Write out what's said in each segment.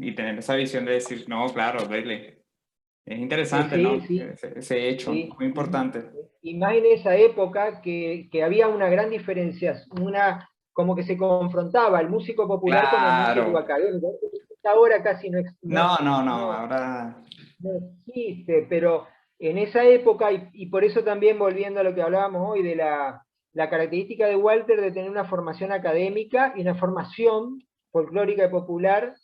y tener esa visión de decir, no, claro, Rayleigh. Es interesante, Sí, ¿no? sí, Ese hecho, sí. muy importante. Y más en esa época que había una gran diferencia, como que se confrontaba el músico popular con el músico Claro. académico. Ahora casi No, no, no, no, ahora, no existe, pero en esa época, y por eso también volviendo a lo que hablábamos hoy de la característica de Walter de tener una formación académica y una formación folclórica y popular,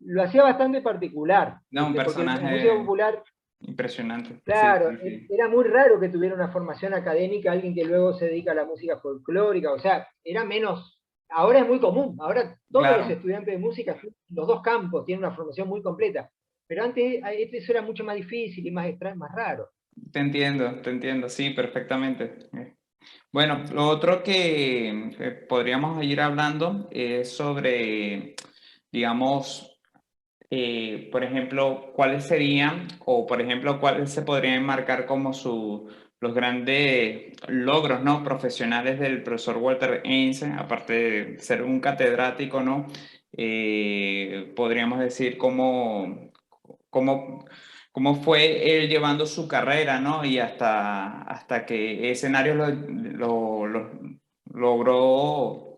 lo hacía bastante particular, no, un porque el músico personaje popular, impresionante. Sí, claro, sí, sí. era muy raro que tuviera una formación académica alguien que luego se dedica a la música folclórica, o sea, era menos, ahora es muy común, ahora todos los Claro, estudiantes de música, los dos campos, tienen una formación muy completa, pero antes eso era mucho más difícil y más extraño, más raro. te entiendo, sí, perfectamente. Bueno, lo otro que podríamos ir hablando es sobre, digamos, por ejemplo, cuáles serían, o por ejemplo, cuáles se podrían enmarcar como los grandes logros, ¿no? Profesionales del profesor Walter Einstein, aparte de ser un catedrático, ¿no? Podríamos decir cómo, cómo fue él llevando su carrera, ¿no? Y hasta qué escenarios logró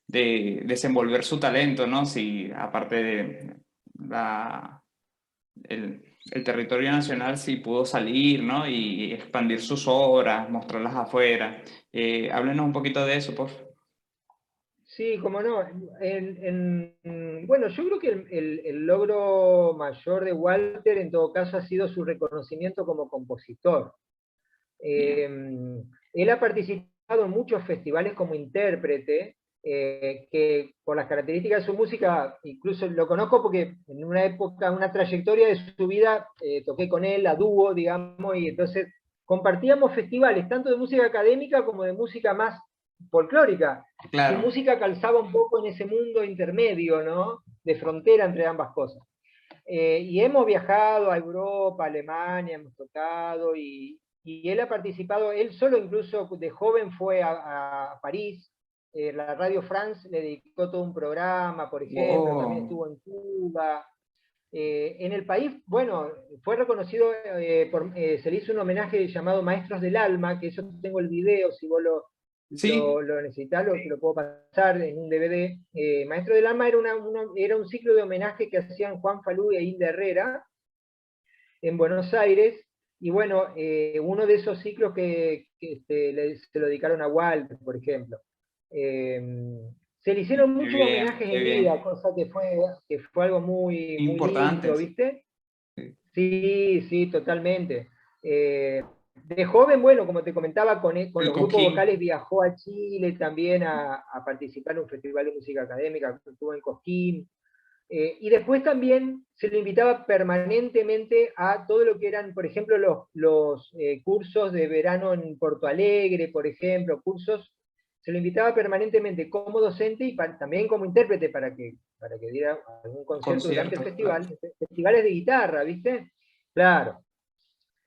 desenvolver su talento, ¿no? Si aparte de la, el territorio nacional sí pudo salir, ¿no? Y expandir sus obras, mostrarlas afuera. Háblenos un poquito de eso, por favor. Sí, como no. Bueno, yo creo que el logro mayor de Walter en todo caso ha sido su reconocimiento como compositor. Bien. Eh, Él ha participado en muchos festivales como intérprete, que por las características de su música, incluso lo conozco porque en una época, una trayectoria de su vida, toqué con él a dúo, digamos, y entonces compartíamos festivales, tanto de música académica como de música más folclórica. Su Claro. música calzaba un poco en ese mundo intermedio, ¿no? De frontera entre ambas cosas. Y hemos viajado a Europa, a Alemania, hemos tocado, y él ha participado, él solo incluso de joven fue a París, la Radio France le dedicó todo un programa, por ejemplo, también Oh, estuvo en Cuba. En el país, bueno, fue reconocido, se le hizo un homenaje llamado Maestros del Alma, que eso tengo el video, si vos sí, lo necesitas, lo puedo pasar en un DVD. Maestro del Alma era un ciclo de homenaje que hacían Juan Falú e Hilda Herrera en Buenos Aires, y bueno, uno de esos ciclos se lo dedicaron a Walter, por ejemplo. Eh, Se le hicieron qué muchos bien, homenajes qué en vida, bien. cosa que fue algo muy, muy lindo, Importantes. ¿viste? Sí. Sí, sí, totalmente. De joven, bueno, como te comentaba, con El los grupos Coquín. vocales viajó a Chile también a participar en un festival de música académica, estuvo en Cosquín. Y después también se le invitaba permanentemente a todo lo que eran, por ejemplo, los cursos de verano en Porto Alegre, por ejemplo, cursos, se le invitaba permanentemente como docente y también como intérprete para que diera algún concierto durante el Conciertos, claro. festival, festivales de guitarra, ¿viste? Claro.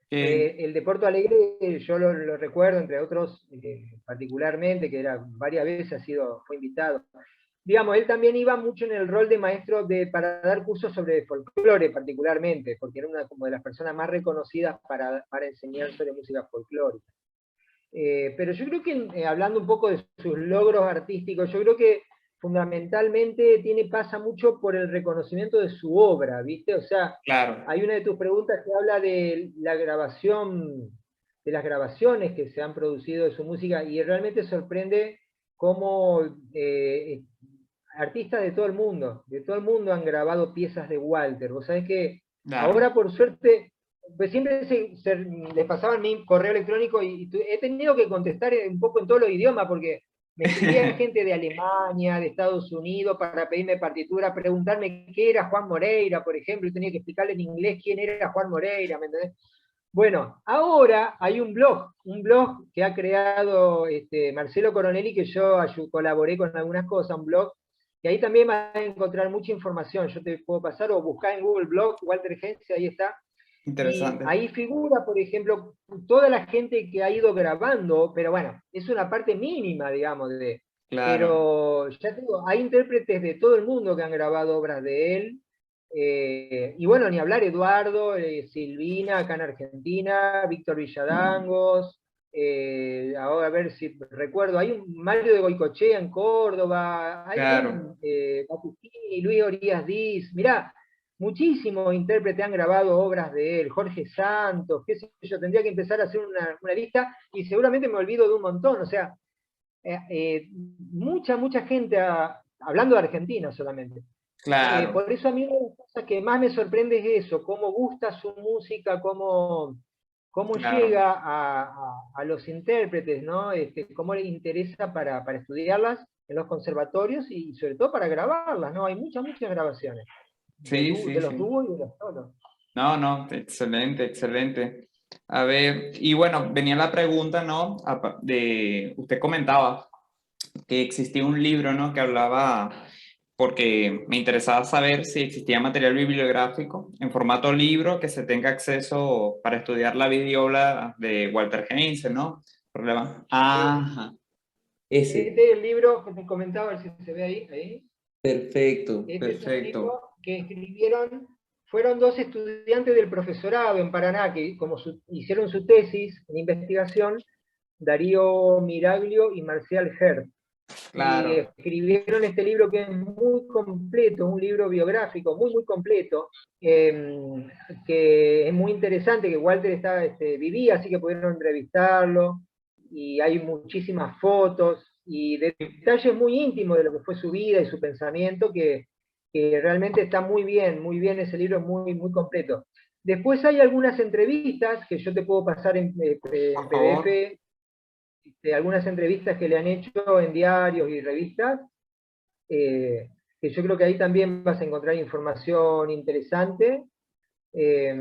Que, El de Porto Alegre yo lo recuerdo, entre otros, particularmente, que era varias veces fue invitado. Digamos, él también iba mucho en el rol de maestro para dar cursos sobre folclore particularmente, porque era una como de las personas más reconocidas para enseñar sobre música folclórica. Pero yo creo que, hablando un poco de sus logros artísticos, yo creo que fundamentalmente pasa mucho por el reconocimiento de su obra, ¿viste? O sea, claro. hay una de tus preguntas que habla de la grabación, de las grabaciones que se han producido de su música, y realmente sorprende cómo artistas de todo el mundo han grabado piezas de Walter. Vos sabés que Claro. ahora, por suerte, pues siempre les pasaban mi correo electrónico y he tenido que contestar un poco en todos los idiomas porque me escribía gente de Alemania, de Estados Unidos, para pedirme partitura, preguntarme qué era Juan Moreira, por ejemplo, y tenía que explicarle en inglés quién era Juan Moreira, ¿me entendés? Bueno, ahora hay un blog que ha creado Marcelo Coronelli, que yo colaboré con algunas cosas, un blog, que ahí también vas a encontrar mucha información. Yo te puedo pasar o buscar en Google Blog, Walter Gense, ahí está. Y Interesante. ahí figura, por ejemplo, toda la gente que ha ido grabando, pero bueno, es una parte mínima, digamos, Claro. pero ya te digo, hay intérpretes de todo el mundo que han grabado obras de él, Y bueno, ni hablar Eduardo, Silvina, acá en Argentina, Víctor Villadangos, ahora a ver si recuerdo, hay un Mario de Goicoechea en Córdoba, hay Claro, Batustini, Luis Orías Diz, mirá, muchísimos intérpretes han grabado obras de él, Jorge Santos, qué sé yo, tendría que empezar a hacer una lista y seguramente me olvido de un montón, o sea, mucha gente, hablando de Argentina solamente. claro, Por eso a mí una de las cosas que más me sorprende es eso, cómo gusta su música, cómo claro. llega a los intérpretes, ¿no? Cómo les interesa para estudiarlas en los conservatorios y sobre todo para grabarlas, ¿no? Hay muchas grabaciones Sí, sí, de los sí. dúos y de los solos. No, no, excelente, excelente. A ver, y bueno, venía la pregunta, ¿no? Usted comentaba que existía un libro, ¿no? Que hablaba, porque me interesaba saber si existía material bibliográfico en formato libro que se tenga acceso para estudiar la vida y obra de Walter Heinze, ¿no? Eh, Ajá, ese. Este es el libro que te comentaba, a ver si se ve ahí. Perfecto, Este es un perfecto. libro que escribieron, fueron dos estudiantes del profesorado en Paraná, que como hicieron su tesis en investigación, Darío Miraglio y Marcial Hertz. Y Claro, escribieron este libro que es muy completo, un libro biográfico muy completo, que es muy interesante, que Walter vivía, así que pudieron entrevistarlo, y hay muchísimas fotos y detalles muy íntimos de lo que fue su vida y su pensamiento, que realmente está muy bien, ese libro es muy completo. Después hay algunas entrevistas que yo te puedo pasar en por favor. PDF, algunas entrevistas que le han hecho en diarios y revistas, eh, que yo creo que ahí también vas a encontrar información interesante. eh,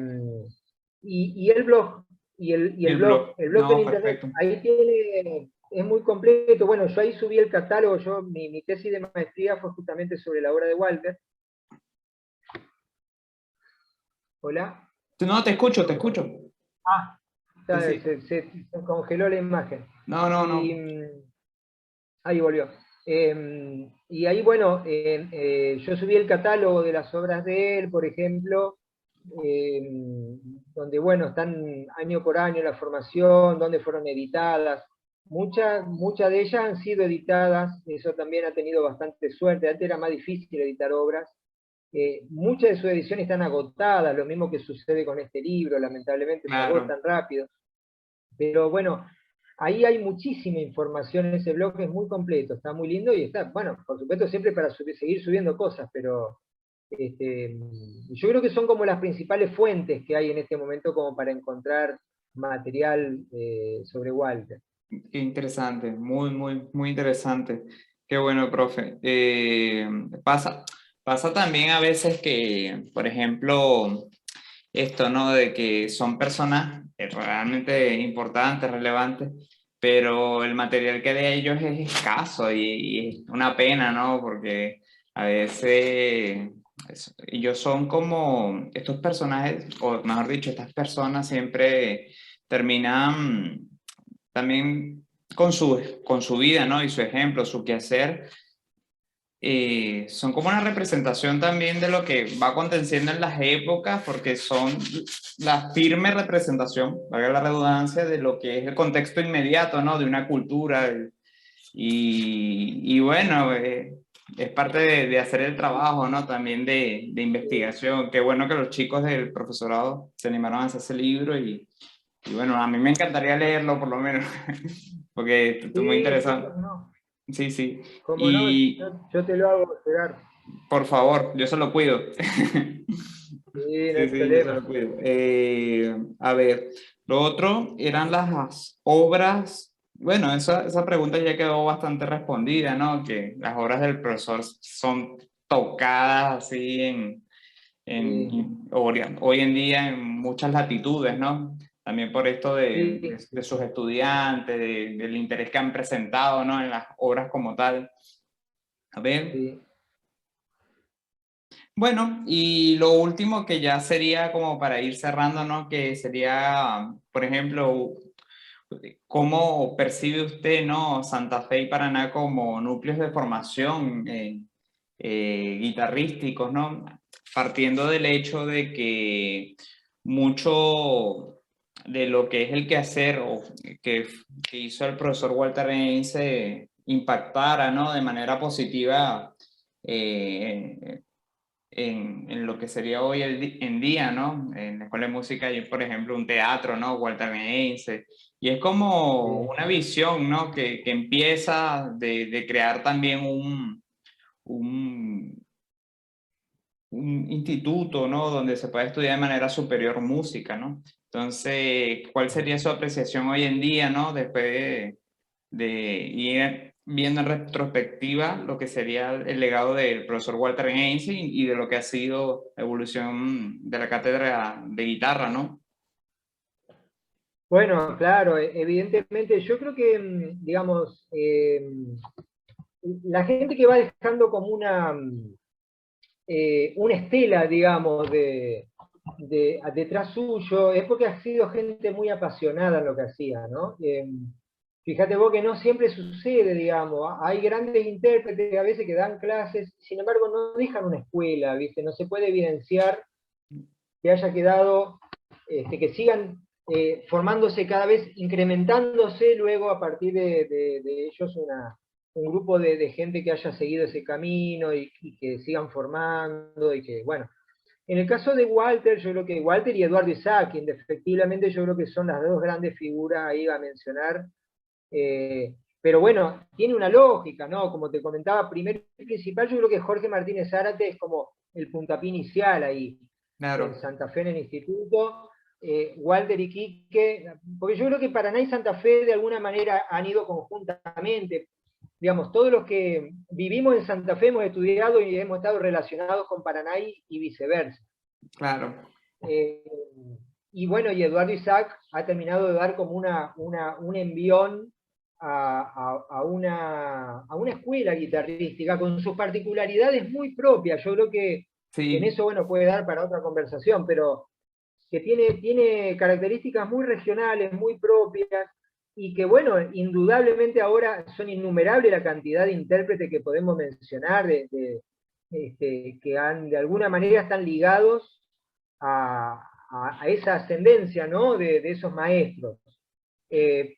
y el blog, Y el blog. el blog en No, internet, perfecto. ahí es muy completo. Bueno, yo ahí subí el catálogo, mi tesis de maestría fue justamente sobre la obra de Walter. Hola. No, te escucho, te escucho. Ah, Sí, se congeló la imagen. no, no, Y no. ahí volvió. Y ahí, bueno, yo subí el catálogo de las obras de él, por ejemplo, eh, donde, bueno, están año por año la formación, donde fueron editadas. Muchas de ellas han sido editadas, eso también ha tenido bastante suerte. Antes era más difícil editar obras. Muchas de sus ediciones están agotadas, lo mismo que sucede con este libro, lamentablemente se Claro. agotan rápido. Pero bueno, ahí hay muchísima información en ese blog, es muy completo, está muy lindo y está, bueno, por supuesto siempre para seguir subiendo cosas, pero yo creo que son como las principales fuentes que hay en este momento como para encontrar material sobre Walter. Qué interesante, muy, muy, muy interesante. Qué bueno, profe. Pasa también a veces que, por ejemplo, esto, ¿no? De que son personas realmente importantes, relevantes, pero el material que de ellos es escaso y es una pena, ¿no? Porque a veces ellos son como estos personajes, o mejor dicho, estas personas siempre terminan también con su vida, ¿no? Y su ejemplo, su quehacer, son como una representación también de lo que va aconteciendo en las épocas, porque son la firme representación, valga la redundancia, de lo que es el contexto inmediato, ¿no? De una cultura. Y bueno, es parte de hacer el trabajo, ¿no? También de investigación. Qué bueno que los chicos del profesorado se animaron a hacer ese libro y bueno, a mí me encantaría leerlo por lo menos, porque estoy muy Sí, sí, interesado. Sí, sí. como no, Y yo te lo hago llegar. por favor, yo se lo cuido. Sí, no Sí, hay sí, yo se lo problema. cuido. A ver, lo otro eran las obras. Bueno, esa pregunta ya quedó bastante respondida, ¿no? Que las obras del profesor son tocadas así Sí, hoy en día en muchas latitudes, ¿no? También por esto sí, de sus estudiantes, del interés que han presentado, ¿no? En las obras como tal. A ver. sí. Bueno, y lo último que ya sería como para ir cerrando, ¿no? Que sería, por ejemplo, ¿cómo percibe usted, ¿no? Santa Fe y Paraná como núcleos de formación guitarrísticos, ¿no? partiendo del hecho de que mucho de lo que es el quehacer o que hizo el profesor Walter Heinze impactara, ¿no? De manera positiva eh, en lo que sería hoy en día, ¿no? En la Escuela de Música hay, por ejemplo, un teatro, ¿no? Walter Heinze. Y es como una visión, ¿no? Que empieza de crear también un, un instituto, ¿no? Donde se puede estudiar de manera superior música, ¿no? Entonces, ¿cuál sería su apreciación hoy en día, ¿no? Después de ir viendo en retrospectiva lo que sería el legado del profesor Walter Heinze y de lo que ha sido la evolución de la cátedra de guitarra, ¿no? Bueno, claro, evidentemente, yo creo que, digamos, la gente que va dejando como una estela, digamos, detrás suyo, es porque ha sido gente muy apasionada en lo que hacía, ¿no? Fíjate vos que no siempre sucede, digamos, hay grandes intérpretes a veces que dan clases, sin embargo no dejan una escuela, ¿viste? No se puede evidenciar que haya quedado, que sigan formándose cada vez, incrementándose luego a partir de ellos un grupo de gente que haya seguido ese camino y que sigan formando y que, bueno. En el caso de Walter, yo creo que Walter y Eduardo Isaac, indefectiblemente yo creo que son las dos grandes figuras ahí a mencionar. Pero bueno, tiene una lógica, ¿no? Como te comentaba, primero y principal, yo creo que Jorge Martínez Zárate es como el puntapié inicial ahí en Claro, Santa Fe, en el instituto. Walter y Quique, porque yo creo que Paraná y Santa Fe de alguna manera han ido conjuntamente. Digamos, todos los que vivimos en Santa Fe hemos estudiado y hemos estado relacionados con Paraná y viceversa. claro, Eh, y bueno, y Eduardo Isaac ha terminado de dar como un envión a una escuela guitarrística con sus particularidades muy propias. Yo creo que en sí, eso, bueno, puede dar para otra conversación, pero que tiene características muy regionales, muy propias, y que, bueno, indudablemente ahora son innumerables la cantidad de intérpretes que podemos mencionar, que de alguna manera están ligados a esa ascendencia, ¿no? de esos maestros.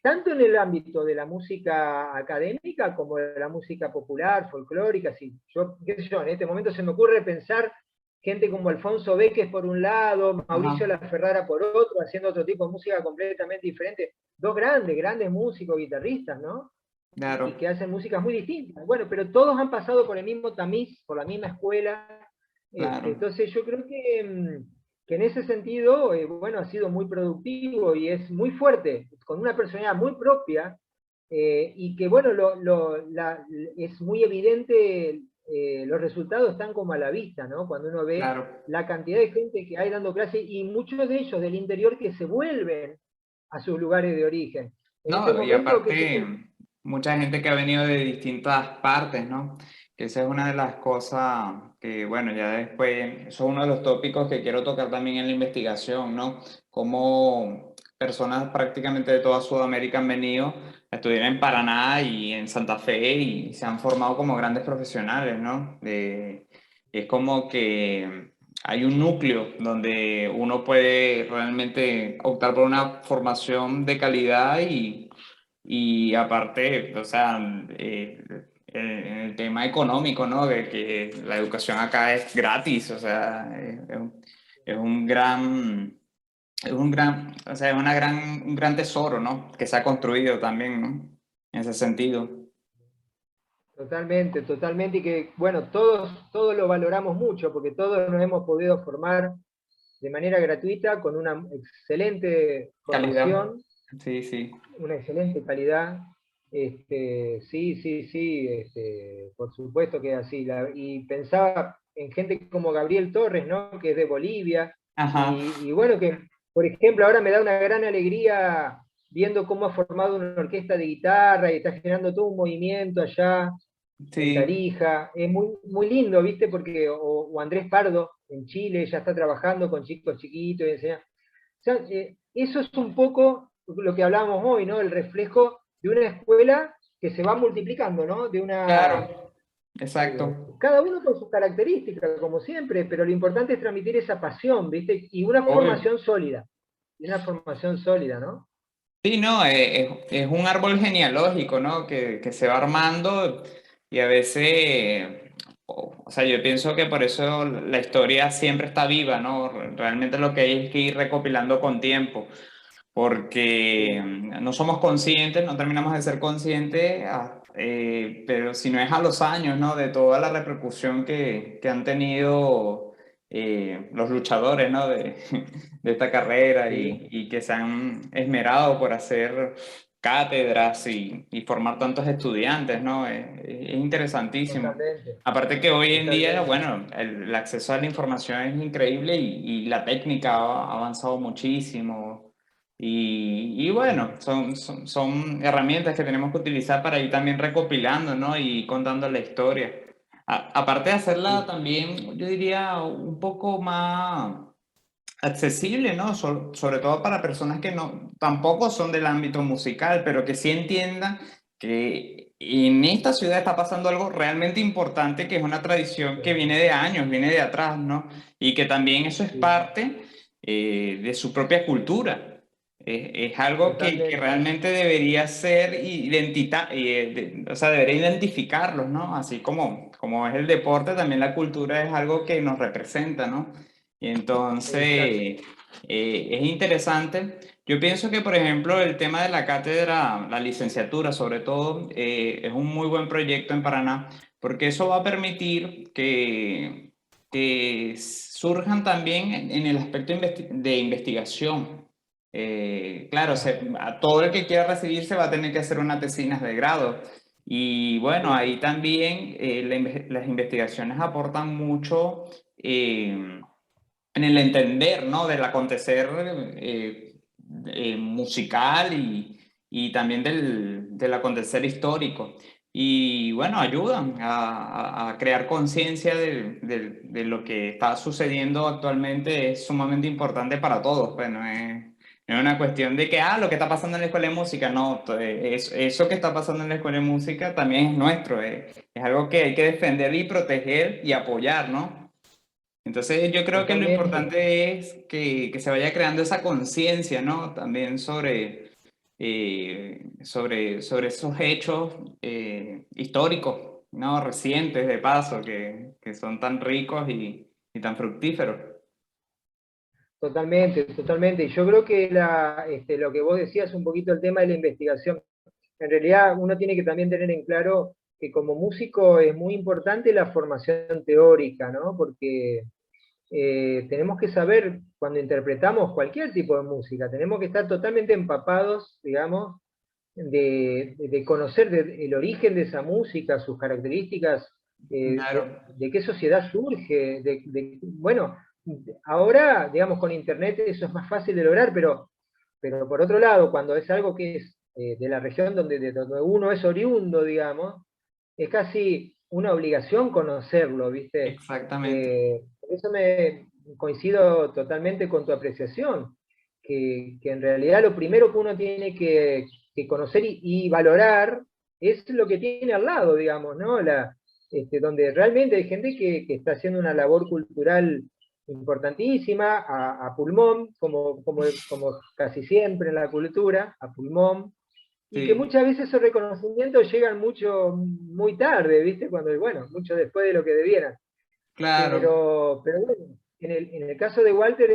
Tanto en el ámbito de la música académica como de la música popular, folclórica, si yo, qué sé yo, en este momento se me ocurre pensar gente como Alfonso Béquez por un lado, Mauricio ajá, Laferrara por otro, haciendo otro tipo de música completamente diferente. Dos grandes músicos, guitarristas, ¿no? Y claro, que hacen músicas muy distintas. Bueno, pero todos han pasado por el mismo tamiz, por la misma escuela. claro. Entonces yo creo que en ese sentido, bueno, ha sido muy productivo y es muy fuerte, con una personalidad muy propia, y que, bueno, es muy evidente, los resultados están como a la vista, ¿no? Cuando uno ve Claro. la cantidad de gente que hay dando clases y muchos de ellos del interior que se vuelven a sus lugares de origen. En este No, y momento, qué sé yo, aparte, mucha gente que ha venido de distintas partes, ¿no? Que esa es una de las cosas que, bueno, ya después, eso es uno de los tópicos que quiero tocar también en la investigación, ¿no? Cómo personas prácticamente de toda Sudamérica han venido a estudiar en Paraná y en Santa Fe y se han formado como grandes profesionales, ¿no? Es como que hay un núcleo donde uno puede realmente optar por una formación de calidad y aparte, o sea, en el tema económico, ¿no? De que la educación acá es gratis, o sea, es un gran, o sea, es un gran tesoro, ¿no? Que se ha construido también, ¿no? En ese sentido. totalmente, totalmente, y que, bueno, todos lo valoramos mucho, porque todos nos hemos podido formar de manera gratuita, con una excelente Calidad. formación, Sí, sí. una excelente calidad. Sí, sí, sí, por supuesto que es así. Y pensaba en gente como Gabriel Torres, ¿no? Que es de Bolivia, Ajá. y bueno, que, por ejemplo, ahora me da una gran alegría viendo cómo ha formado una orquesta de guitarra y está generando todo un movimiento allá en Sí, Tarija. Es muy, muy lindo, ¿viste? Porque, o Andrés Pardo en Chile ya está trabajando con chicos chiquitos y enseña. O sea, eso es un poco lo que hablábamos hoy, ¿no? El reflejo de una escuela que se va multiplicando, ¿no? claro. exacto. Cada uno con sus características, como siempre, pero lo importante es transmitir esa pasión, ¿viste? Y una Obvio. formación sólida. Y una formación sólida, ¿no? Sí, no, es un árbol genealógico, ¿no? Que se va armando y a veces, o sea, yo pienso que por eso la historia siempre está viva, ¿no? Realmente lo que hay es que ir recopilando con tiempo, porque Sí, no somos conscientes, no terminamos de ser conscientes, pero si no es a los años, ¿no? De toda la repercusión que han tenido los luchadores, ¿no? De esta carrera sí, y que se han esmerado por hacer cátedras y formar tantos estudiantes, ¿no? Es interesantísimo. totalmente, Aparte que hoy en día, totalmente. bueno, el acceso a la información es increíble y la técnica ha avanzado muchísimo. Y bueno, Sí, son herramientas que tenemos que utilizar para ir también recopilando, ¿no? Y contando la historia. Aparte de hacerla sí, también, yo diría, un poco más accesible, ¿no? Sobre todo para personas que no, tampoco son del ámbito musical, pero que sí entiendan que en esta ciudad está pasando algo realmente importante, que es una tradición que sí, viene de años, viene de atrás, ¿no? Y que también eso es sí, parte de su propia cultura. Es algo que totalmente, realmente debería ser o sea, debería identificarlos, ¿no? Así como es el deporte, también la cultura es algo que nos representa, ¿no? Y exacto. entonces, es interesante. Yo pienso que, por ejemplo, el tema de la cátedra, la licenciatura sobre todo, es un muy buen proyecto en Paraná, porque eso va a permitir que surjan también en el aspecto de investigación. Claro, Claro, a todo el que quiera recibirse va a tener que hacer una tesina de grado. Y bueno, sí, ahí también las investigaciones aportan mucho. En el entender, ¿no? Del acontecer musical y también del acontecer histórico. Y bueno, ayudan a crear conciencia de lo que está sucediendo actualmente. Es sumamente importante para todos. Pues no es una cuestión de que, lo que está pasando en la escuela de música, no, eso que está pasando en la escuela de música también es nuestro. Es algo que hay que defender y proteger y apoyar, ¿no? Entonces yo creo que lo totalmente. importante es que se vaya creando esa conciencia, ¿no? También sobre esos hechos históricos, ¿no? Recientes de paso, que son tan ricos y tan fructíferos. Totalmente, totalmente. Y yo creo que lo que vos decías un poquito el tema de la investigación. En realidad uno tiene que también tener en claro que como músico es muy importante la formación teórica, ¿no? Porque tenemos que saber cuando interpretamos cualquier tipo de música, tenemos que estar totalmente empapados, digamos, de conocer el origen de esa música, sus características, Claro, de qué sociedad surge, bueno, ahora, digamos, con Internet eso es más fácil de lograr, pero por otro lado, cuando es algo que es de la región donde uno es oriundo, digamos, es casi una obligación conocerlo, ¿viste? exactamente. Por eso me coincido totalmente con tu apreciación, que en realidad lo primero que uno tiene que conocer y valorar es lo que tiene al lado, digamos, ¿no? Donde realmente hay gente que está haciendo una labor cultural importantísima, a pulmón, como casi siempre en la cultura, a pulmón, y que Sí, muchas veces esos reconocimientos llegan muy tarde, ¿viste? Cuando, bueno, mucho después de lo que debieran. claro. Pero bueno, en el caso de Walter,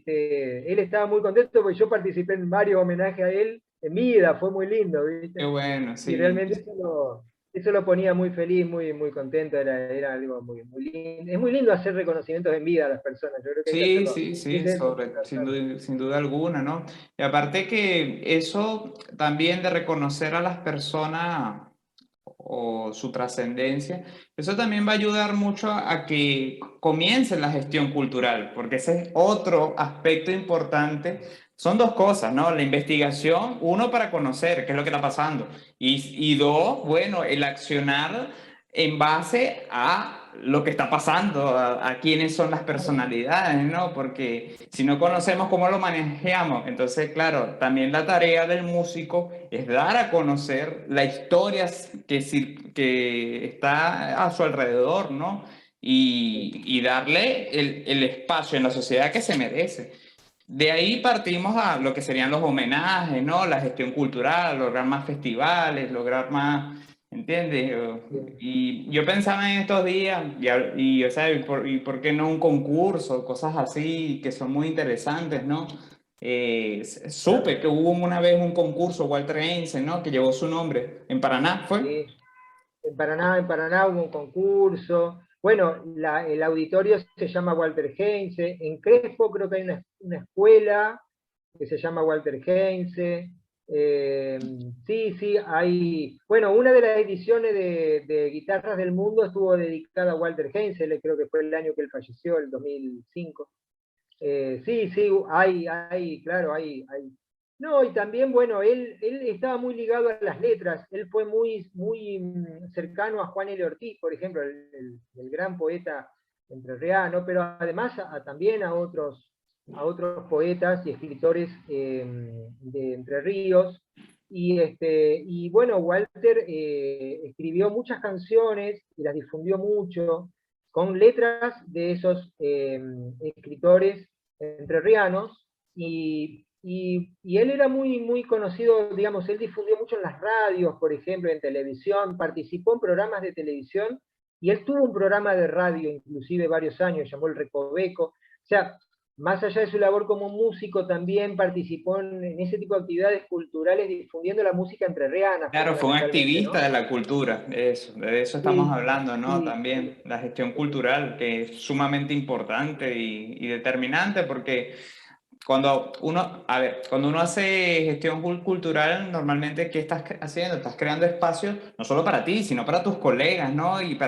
él estaba muy contento porque yo participé en varios homenajes a él en vida, fue muy lindo, Qué ¿viste? bueno, Y sí. realmente eso lo ponía muy feliz, muy contento, era algo muy lindo. Es muy lindo hacer reconocimientos en vida a las personas, yo creo que hay que Sí, hacerlo sí, sí, intento hacerlo. sin duda alguna, ¿no? Y aparte que eso también de reconocer a las personas o su trascendencia, eso también va a ayudar mucho a que comience la gestión cultural, porque ese es otro aspecto importante. Son dos cosas, ¿no? La investigación, uno para conocer qué es lo que está pasando, y dos, bueno, el accionar en base a lo que está pasando, a quiénes son las personalidades, ¿no? Porque si no conocemos cómo lo manejamos, entonces, claro, también la tarea del músico es dar a conocer la historia que está a su alrededor, ¿no? Y darle el espacio en la sociedad que se merece. De ahí partimos a lo que serían los homenajes, ¿no? La gestión cultural, lograr más festivales, lograr más, ¿entiendes? Sí. Y yo pensaba en estos días, o sea, y por qué no un concurso? Cosas así que son muy interesantes, ¿no? Supe Claro, que hubo una vez un concurso, Walter Heinze, ¿no? Que llevó su nombre. En Paraná, ¿fue? sí. En Paraná hubo un concurso. Bueno, el auditorio se llama Walter Heinze. En Crespo creo que hay una escuela que se llama Walter Heinze. Sí, sí, hay. Bueno, una de las ediciones de Guitarras del Mundo estuvo dedicada a Walter Heinze, creo que fue el año que él falleció, el 2005. Sí, sí, claro, hay. No, y también, bueno, él estaba muy ligado a las letras, él fue muy cercano a Juan L. Ortiz, por ejemplo, el gran poeta entrerriano, pero además también a otros poetas y escritores de Entre Ríos. Y bueno, Walter escribió muchas canciones y las difundió mucho, con letras de esos escritores entrerrianos, y él era muy conocido, digamos, él difundió mucho en las radios, por ejemplo, en televisión, participó en programas de televisión, y él tuvo un programa de radio, inclusive varios años, llamó El Recoveco. O sea, más allá de su labor como músico, también participó en ese tipo de actividades culturales difundiendo la música entrerriana, Claro, fue un fundamentalmente, activista ¿no? de la cultura, de eso estamos Sí, hablando, ¿no? sí, También la gestión cultural, que es sumamente importante y determinante, porque cuando uno hace gestión cultural, normalmente, ¿qué estás haciendo? Estás creando espacios no solo para ti, sino para tus colegas, ¿no? Y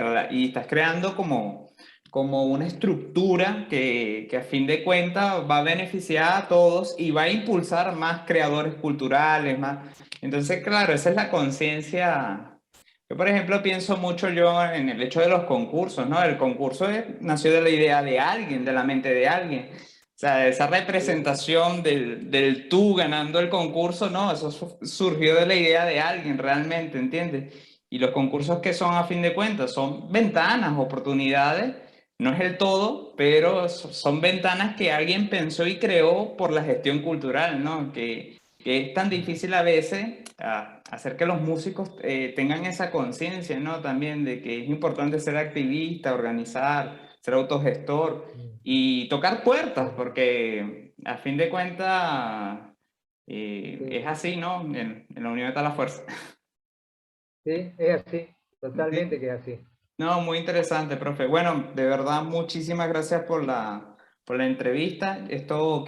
estás creando como una estructura que a fin de cuentas va a beneficiar a todos y va a impulsar más creadores culturales, más. Entonces, claro, esa es la conciencia. Yo, por ejemplo, pienso mucho yo en el hecho de los concursos, ¿no? El concurso nació de la idea de alguien, de la mente de alguien. O sea, esa sí, representación del tú ganando el concurso, no, eso surgió de la idea de alguien realmente, ¿entiendes? Y los concursos que son a fin de cuentas son ventanas, oportunidades, no es el todo, pero son ventanas que alguien pensó y creó por la gestión cultural, ¿no? Que es tan difícil a veces hacer que los músicos tengan esa conciencia, ¿no? También de que es importante ser activista, organizar, ser autogestor y tocar puertas, sí, porque a fin de cuentas es sí. así, ¿no? En la unión está la fuerza. Sí, es así, Sí. totalmente que es así. No, muy interesante, profe. Bueno, de verdad, muchísimas gracias por la entrevista. Esto